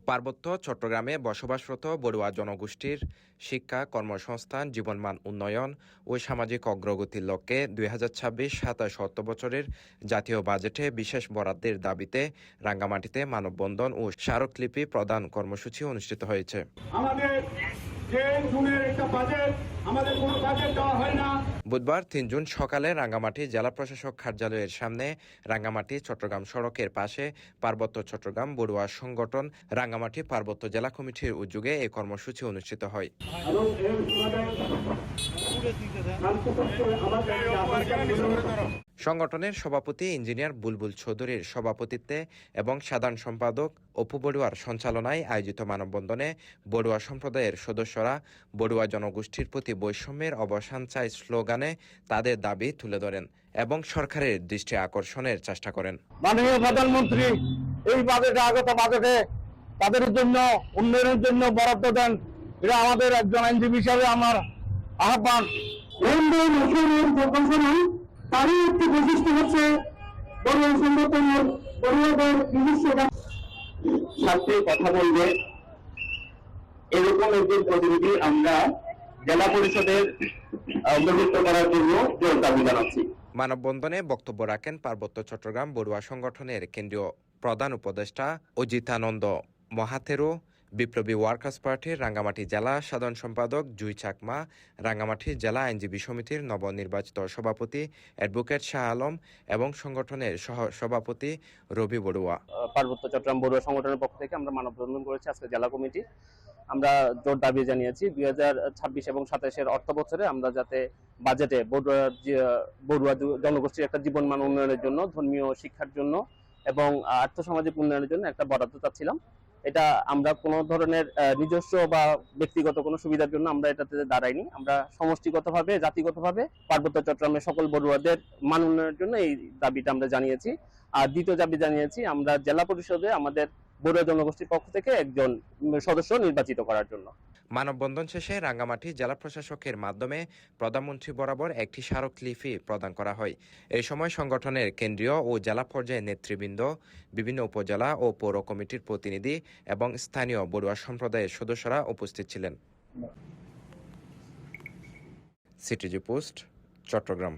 পার্বত্য চট্টগ্রামে বসবাসরত বড়ুয়া জনগোষ্ঠীর শিক্ষা, কর্মসংস্থান, জীবনমান উন্নয়ন ও সামাজিক অগ্রগতির লক্ষ্যে 2026-27 অর্থবছরের জাতীয় বাজেটে বিশেষ বরাদ্দের দাবিতে রাঙ্গামাটিতে মানববন্ধন ও স্মারকলিপি প্রদান কর্মসূচি অনুষ্ঠিত হয়েছে। বুধবার 3 জুন সকালে রাঙ্গামাটি জেলা প্রশাসক কার্যালয়ের সামনে রাঙ্গামাটি চট্টগ্রাম সড়কের পাশে পার্বত্য চট্টগ্রাম বড়ুয়া সংগঠন রাঙ্গামাটি পার্বত্য জেলা কমিটির উদ্যোগে এই কর্মসূচি অনুষ্ঠিত হয়। সংগঠনের সভাপতি ইঞ্জিনিয়ার বুলবুল চৌধুরীর সভাপতিত্বে এবং সাধারণ সম্পাদক অপু বড়ুয়ার সঞ্চালনায় আয়োজিত মানববন্ধনে বড়ুয়া সম্প্রদায়ের সদস্যরা বড়ুয়া জনগোষ্ঠীর প্রতি বৈষম্যের অবসান চাই স্লোগানে তাদের দাবি তুলে ধরেন এবং সরকারের দৃষ্টি আকর্ষণের চেষ্টা করেন। মাননীয় প্রধানমন্ত্রী এই আগত বাজেটে তাদের জন্য উন্নয়নের জন্য বরাদ্দ দেন, এটা আমাদের একজন আইনজীবী হিসাবে আমার আহ্বান। তারই একটি বৈশিষ্ট্য হচ্ছে বড়ুয়া সংগঠনের বড়ুয়াদের নিজস্ব সাথে কথা বলবে এরকম একজন প্রতিনিধি আমরা জেলা পরিষদের অন্তর্ভুক্ত করার জন্য জোর দাবি জানাচ্ছি। মানববন্ধনে বক্তব্য রাখেন পার্বত্য চট্টগ্রাম বড়ুয়া সংগঠনের কেন্দ্রীয় প্রধান উপদেষ্টা অজিতানন্দ মহাথেরো, বিপ্লবী ওয়ার্কার্স পার্টির রাঙ্গামাটি জেলা সাধারণ সম্পাদক জুই চাকমা, রাঙ্গামাটি জেলা আইনজীবী সমিতির নবনির্বাচিত সভাপতি অ্যাডভোকেট শাহ আলম এবং সংগঠনের সহ সভাপতি রবি বড়ুয়া। পার্বত্য চট্টগ্রাম বড়ুয়া সংগঠনের পক্ষ থেকে আমরা মানববন্ধন করেছি আজকে জেলা কমিটি। আমরা জোর দাবি জানিয়েছি 2026 এবং 27 অর্থ বছরে আমরা যাতে বাজেটে বড়ুয়া জনগোষ্ঠীর একটা জীবনমান উন্নয়নের জন্য, ধর্মীয় শিক্ষার জন্য এবং আর্থসামাজিক উন্নয়নের জন্য একটা বরাদ্দ চাচ্ছিলাম। এটা আমরা কোনো ধরনের নিজস্ব বা ব্যক্তিগত কোনো সুবিধার জন্য আমরা এটাতে দাঁড়াইনি। আমরা সমষ্টিগতভাবে, জাতিগতভাবে পার্বত্য চট্টগ্রামের সকল বড়ুয়াদের মান উন্নয়নের জন্য এই দাবিটা আমরা জানিয়েছি। আর দ্বিতীয় দাবি জানিয়েছি আমরা জেলা পরিষদে আমাদের বড়ুয়া জনগোষ্ঠীর পক্ষ থেকে একজন সদস্য নির্বাচিত করার জন্য। মানববন্ধন শেষে রাঙ্গামাটি জেলা প্রশাসকের মাধ্যমে প্রধানমন্ত্রী বরাবর একটি স্মারকলিপি প্রদান করা হয়। এই সময় সংগঠনের কেন্দ্রীয় ও জেলা পর্যায়ের নেতৃবৃন্দ, বিভিন্ন উপজেলা ও পৌর কমিটির প্রতিনিধি এবং স্থানীয় বড়ুয়া সম্প্রদায়ের সদস্যরা উপস্থিত ছিলেন। CTG post, Chittagong.